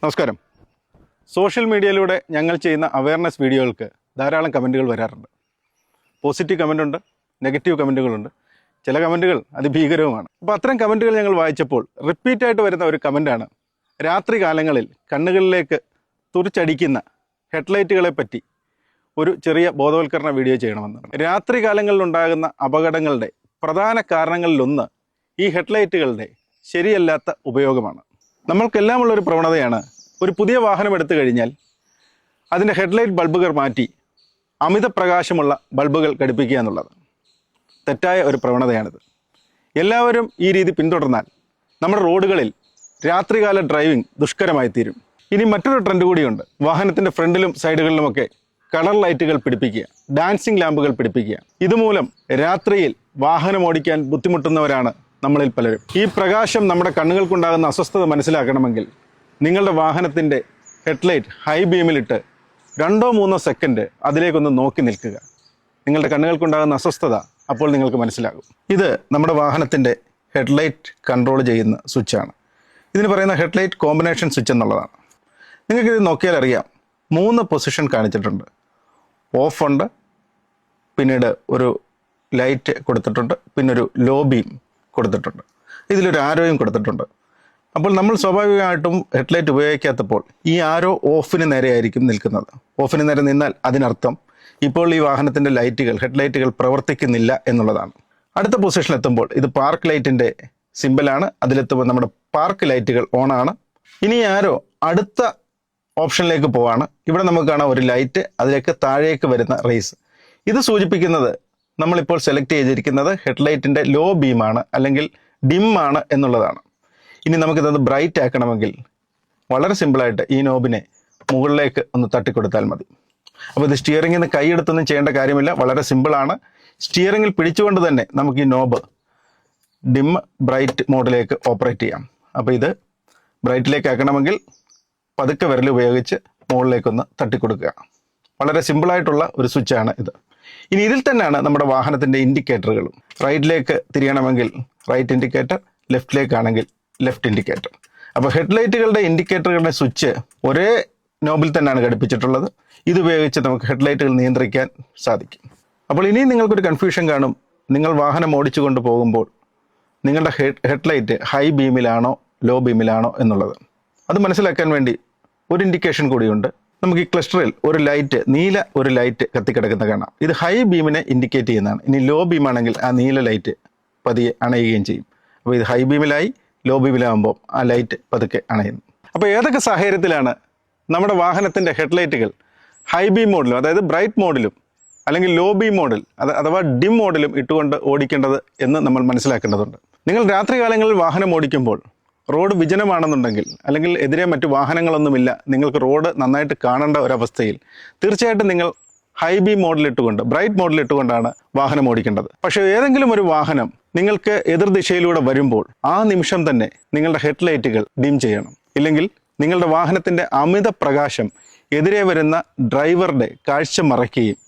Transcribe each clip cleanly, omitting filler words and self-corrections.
നമസ്കാരം. സോഷ്യൽ മീഡിയയിലൂടെ ഞങ്ങൾ ചെയ്യുന്ന അവയർനെസ് വീഡിയോകൾക്ക് ധാരാളം കമൻറ്റുകൾ വരാറുണ്ട്. പോസിറ്റീവ് കമൻറ്റുണ്ട്, നെഗറ്റീവ് കമൻറ്റുകളുണ്ട്. ചില കമൻറ്റുകൾ അതിഭീകരവുമാണ്. അപ്പോൾ അത്തരം കമൻറ്റുകൾ ഞങ്ങൾ വായിച്ചപ്പോൾ റിപ്പീറ്റായിട്ട് വരുന്ന ഒരു കമൻറ്റാണ്, രാത്രി കാലങ്ങളിൽ കണ്ണുകളിലേക്ക് തുറിച്ചടിക്കുന്ന ഹെഡ്ലൈറ്റുകളെ പറ്റി ഒരു ചെറിയ ബോധവൽക്കരണ വീഡിയോ ചെയ്യണമെന്നാണ്. രാത്രി കാലങ്ങളിലുണ്ടാകുന്ന അപകടങ്ങളുടെ പ്രധാന കാരണങ്ങളിലൊന്ന് ഈ ഹെഡ്ലൈറ്റുകളുടെ ശരിയല്ലാത്ത ഉപയോഗമാണ്. നമ്മൾക്കെല്ലാമുള്ളൊരു പ്രവണതയാണ്, ഒരു പുതിയ വാഹനം എടുത്തു കഴിഞ്ഞാൽ അതിൻ്റെ ഹെഡ്ലൈറ്റ് ബൾബുകൾ മാറ്റി അമിത പ്രകാശമുള്ള ബൾബുകൾ ഘടിപ്പിക്കുക എന്നുള്ളത് തെറ്റായ ഒരു പ്രവണതയാണിത്. എല്ലാവരും ഈ രീതി പിന്തുടർന്നാൽ നമ്മുടെ റോഡുകളിൽ രാത്രികാല ഡ്രൈവിംഗ് ദുഷ്കരമായി തീരും. ഇനി മറ്റൊരു ട്രെൻഡ് കൂടിയുണ്ട്. വാഹനത്തിൻ്റെ ഫ്രണ്ടിലും സൈഡുകളിലുമൊക്കെ കളർ ലൈറ്റുകൾ പിടിപ്പിക്കുക, ഡാൻസിങ് ലാമ്പുകൾ പിടിപ്പിക്കുക. ഇതുമൂലം രാത്രിയിൽ വാഹനം ഓടിക്കാൻ ബുദ്ധിമുട്ടുന്നവരാണ് നമ്മളിൽ പലരും. ഈ പ്രകാശം നമ്മുടെ കണ്ണുകൾക്കുണ്ടാകുന്ന അസ്വസ്ഥത മനസ്സിലാക്കണമെങ്കിൽ നിങ്ങളുടെ വാഹനത്തിൻ്റെ ഹെഡ്ലൈറ്റ് ഹൈ ബീമിലിട്ട് 2-3 സെക്കൻഡ് അതിലേക്കൊന്ന് നോക്കി നിൽക്കുക. നിങ്ങളുടെ കണ്ണുകൾക്കുണ്ടാകുന്ന അസ്വസ്ഥത അപ്പോൾ നിങ്ങൾക്ക് മനസ്സിലാകും. ഇത് നമ്മുടെ വാഹനത്തിൻ്റെ ഹെഡ്ലൈറ്റ് കൺട്രോൾ ചെയ്യുന്ന സ്വിച്ചാണ്. ഇതിന് പറയുന്ന ഹെഡ്ലൈറ്റ് കോമ്പിനേഷൻ സ്വിച്ച് എന്നുള്ളതാണ്. നിങ്ങൾക്കിത് നോക്കിയാൽ അറിയാം, 3 പൊസിഷൻ കാണിച്ചിട്ടുണ്ട്. ഓഫ് ഉണ്ട്, പിന്നീട് ഒരു ലൈറ്റ് കൊടുത്തിട്ടുണ്ട്, പിന്നൊരു ലോ ബീം കൊടുത്തിട്ടുണ്ട്, ഇതിലൊരു ആരോയും കൊടുത്തിട്ടുണ്ട്. അപ്പോൾ നമ്മൾ സ്വാഭാവികമായിട്ടും ഹെഡ്ലൈറ്റ് ഉപയോഗിക്കാത്തപ്പോൾ ഈ ആരോ ഓഫിന് നേരെയായിരിക്കും നിൽക്കുന്നത്. ഓഫിന് നേരെ നിന്നാൽ അതിനർത്ഥം ഇപ്പോൾ ഈ വാഹനത്തിൻ്റെ ലൈറ്റുകൾ, ഹെഡ്ലൈറ്റുകൾ പ്രവർത്തിക്കുന്നില്ല എന്നുള്ളതാണ്. അടുത്ത പൊസിഷനിലെത്തുമ്പോൾ ഇത് പാർക്ക് ലൈറ്റിൻ്റെ സിമ്പലാണ്. അതിലെത്തുമ്പോൾ നമ്മുടെ പാർക്ക് ലൈറ്റുകൾ ഓണാണ്. ഇനി ആരോ അടുത്ത ഓപ്ഷനിലേക്ക് പോവാണ്. ഇവിടെ നമുക്ക് കാണാം ഒരു ലൈറ്റ്, അതിലേക്ക് താഴേക്ക് വരുന്ന റേസ്. ഇത് സൂചിപ്പിക്കുന്നത് നമ്മളിപ്പോൾ സെലക്ട് ചെയ്തിരിക്കുന്നത് ഹെഡ്ലൈറ്റിൻ്റെ ലോ ബീമാണ് അല്ലെങ്കിൽ ഡിം ആണ് എന്നുള്ളതാണ്. ഇനി നമുക്കിത് ബ്രൈറ്റ് ആക്കണമെങ്കിൽ വളരെ സിമ്പിളായിട്ട് ഈ നോബിനെ മുകളിലേക്ക് ഒന്ന് തട്ടിക്കൊടുത്താൽ മതി. അപ്പോൾ ഇത് സ്റ്റിയറിംഗിൽ നിന്ന് കൈയെടുത്തൊന്നും ചെയ്യേണ്ട കാര്യമില്ല, വളരെ സിമ്പിളാണ്. സ്റ്റിയറിംഗിൽ പിടിച്ചുകൊണ്ട് തന്നെ നമുക്ക് ഈ നോബ് ഡിം ബ്രൈറ്റ് മോഡിലേക്ക് ഓപ്പറേറ്റ് ചെയ്യാം. അപ്പോൾ ഇത് ബ്രൈറ്റിലേക്ക് ആക്കണമെങ്കിൽ പതുക്കെ വിരൽ ഉപയോഗിച്ച് മുകളിലേക്കൊന്ന് തട്ടിക്കൊടുക്കുക. വളരെ സിമ്പിളായിട്ടുള്ള ഒരു സ്വിച്ചാണ് ഇത്. ഇനി ഇതിൽ തന്നെയാണ് നമ്മുടെ വാഹനത്തിൻ്റെ ഇൻഡിക്കേറ്ററുകളും. റൈറ്റിലേക്ക് തിരിയണമെങ്കിൽ റൈറ്റ് ഇൻഡിക്കേറ്റർ, ലെഫ്റ്റിലേക്കാണെങ്കിൽ ലെഫ്റ്റ് ഇൻഡിക്കേറ്റർ. അപ്പോൾ ഹെഡ്ലൈറ്റുകളുടെ ഇൻഡിക്കേറ്ററുകളുടെ സ്വിച്ച് ഒരേ നോബിൽ തന്നെയാണ് ഘടിപ്പിച്ചിട്ടുള്ളത്. ഇതുപയോഗിച്ച് നമുക്ക് ഹെഡ്ലൈറ്റുകൾ നിയന്ത്രിക്കാൻ സാധിക്കും. അപ്പോൾ ഇനിയും നിങ്ങൾക്കൊരു കൺഫ്യൂഷൻ കാണും, നിങ്ങൾ വാഹനം ഓടിച്ചു കൊണ്ട് പോകുമ്പോൾ നിങ്ങളുടെ ഹെഡ്ലൈറ്റ് ഹൈ ബീമിലാണോ ലോ ബീമിലാണോ എന്നുള്ളത്. അത് മനസ്സിലാക്കാൻ വേണ്ടി ഒരു ഇൻഡിക്കേഷൻ കൂടിയുണ്ട്. നമുക്ക് ഈ ക്ലസ്റ്ററിൽ ഒരു ലൈറ്റ്, നീല ഒരു ലൈറ്റ് കത്തിക്കിടക്കുന്ന കാണാം. ഇത് ഹൈ ബീമിനെ ഇൻഡിക്കേറ്റ് ചെയ്യുന്നതാണ്. ഇനി ലോ ബീമാണെങ്കിൽ ആ നീല ലൈറ്റ് പതിയെ അണയുകയും ചെയ്യും. അപ്പോൾ ഇത് ഹൈ ബീമിലായി, ലോ ബീമിലാകുമ്പോൾ ആ ലൈറ്റ് പതുക്കെ അണയുന്നു. അപ്പോൾ ഏതൊക്കെ സാഹചര്യത്തിലാണ് നമ്മുടെ വാഹനത്തിൻ്റെ ഹെഡ്ലൈറ്റുകൾ ഹൈ ബീം മോഡിലും, അതായത് ബ്രൈറ്റ് മോഡിലും അല്ലെങ്കിൽ ലോ ബീം മോഡിൽ അഥവാ ഡിം മോഡിലും ഇട്ടുകൊണ്ട് ഓടിക്കേണ്ടത് എന്ന് നമ്മൾ മനസ്സിലാക്കേണ്ടതുണ്ട്. നിങ്ങൾ രാത്രികാലങ്ങളിൽ വാഹനം ഓടിക്കുമ്പോൾ റോഡ് വിജനമാണെന്നുണ്ടെങ്കിൽ, അല്ലെങ്കിൽ എതിരെ മറ്റു വാഹനങ്ങളൊന്നുമില്ല, നിങ്ങൾക്ക് റോഡ് നന്നായിട്ട് കാണേണ്ട ഒരവസ്ഥയിൽ തീർച്ചയായിട്ടും നിങ്ങൾ ഹൈ ബീം മോഡിലിട്ടുകൊണ്ട്, ബ്രൈറ്റ് മോഡിലിട്ടുകൊണ്ടാണ് വാഹനം ഓടിക്കേണ്ടത്. പക്ഷേ ഏതെങ്കിലും ഒരു വാഹനം നിങ്ങൾക്ക് എതിർദിശയിലൂടെ വരുമ്പോൾ ആ നിമിഷം തന്നെ നിങ്ങളുടെ ഹെഡ്ലൈറ്റുകൾ ഡിം ചെയ്യണം. ഇല്ലെങ്കിൽ നിങ്ങളുടെ വാഹനത്തിൻ്റെ അമിത പ്രകാശം എതിരെ വരുന്ന ഡ്രൈവറുടെ കാഴ്ച മറയ്ക്കുകയും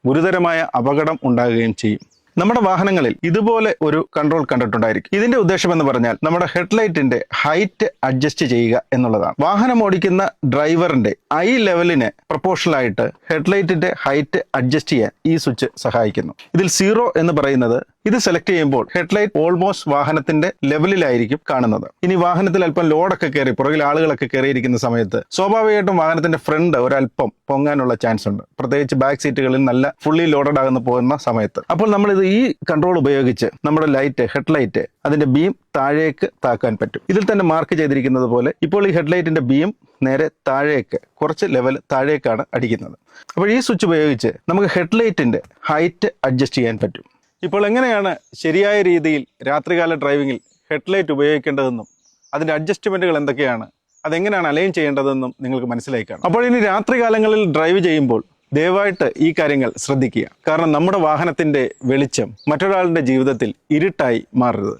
ഗുരുതരമായ അപകടം ഉണ്ടാകുകയും ചെയ്യും. നമ്മുടെ വാഹനങ്ങളിൽ ഇതുപോലെ ഒരു കൺട്രോൾ കണ്ടിട്ടുണ്ടായിരിക്കും. ഇതിന്റെ ഉദ്ദേശം എന്ന് പറഞ്ഞാൽ നമ്മുടെ ഹെഡ്ലൈറ്റിന്റെ ഹൈറ്റ് അഡ്ജസ്റ്റ് ചെയ്യുക എന്നുള്ളതാണ്. വാഹനം ഓടിക്കുന്ന ഡ്രൈവറിന്റെ ഐ ലെവലിന് പ്രൊപ്പോർഷണലായിട്ട് ഹെഡ്ലൈറ്റിന്റെ ഹൈറ്റ് അഡ്ജസ്റ്റ് ചെയ്യാൻ ഈ സ്വിച്ച് സഹായിക്കുന്നു. ഇതിൽ 0 എന്ന് പറയുന്നത്, ഇത് സെലക്ട് ചെയ്യുമ്പോൾ ഹെഡ്ലൈറ്റ് ഓൾമോസ്റ്റ് വാഹനത്തിന്റെ ലെവലിലായിരിക്കും കാണുന്നത്. ഇനി വാഹനത്തിൽ അല്പം ലോഡൊക്കെ കയറി, പുറകിൽ ആളുകളൊക്കെ കയറിയിരിക്കുന്ന സമയത്ത് സ്വാഭാവികമായിട്ടും വാഹനത്തിന്റെ ഫ്രണ്ട് ഒരല്പം പൊങ്ങാനുള്ള ചാൻസ് ഉണ്ട്, പ്രത്യേകിച്ച് ബാക്ക് സീറ്റുകളിൽ നല്ല ഫുള്ളി ലോഡഡ് ആകുന്ന പോകുന്ന സമയത്ത്. അപ്പോൾ നമ്മളിത് ഈ കൺട്രോൾ ഉപയോഗിച്ച് നമ്മുടെ ലൈറ്റ്, ഹെഡ്ലൈറ്റ്, അതിന്റെ ബീം താഴേക്ക് താക്കാൻ പറ്റും. ഇതിൽ തന്നെ മാർക്ക് ചെയ്തിരിക്കുന്നത് പോലെ ഇപ്പോൾ ഈ ഹെഡ്ലൈറ്റിന്റെ ബീം നേരെ താഴേക്ക്, കുറച്ച് ലെവൽ താഴേക്കാണ് അടിക്കുന്നത്. അപ്പോൾ ഈ സ്വിച്ച് ഉപയോഗിച്ച് നമുക്ക് ഹെഡ്ലൈറ്റിന്റെ ഹൈറ്റ് അഡ്ജസ്റ്റ് ചെയ്യാൻ പറ്റും. ഇപ്പോൾ എങ്ങനെയാണ് ശരിയായ രീതിയിൽ രാത്രികാല ഡ്രൈവിങ്ങിൽ ഹെഡ്ലൈറ്റ് ഉപയോഗിക്കേണ്ടതെന്നും അതിൻ്റെ അഡ്ജസ്റ്റ്മെൻറ്റുകൾ എന്തൊക്കെയാണ്, അതെങ്ങനെയാണ് അലൈൻ ചെയ്യേണ്ടതെന്നും നിങ്ങൾക്ക് മനസ്സിലായി കാണും. അപ്പോൾ ഇനി രാത്രികാലങ്ങളിൽ ഡ്രൈവ് ചെയ്യുമ്പോൾ ദയവായിട്ട് ഈ കാര്യങ്ങൾ ശ്രദ്ധിക്കുക. കാരണം നമ്മുടെ വാഹനത്തിൻ്റെ വെളിച്ചം മറ്റൊരാളുടെ ജീവിതത്തിൽ ഇരുട്ടായി മാറരുത്.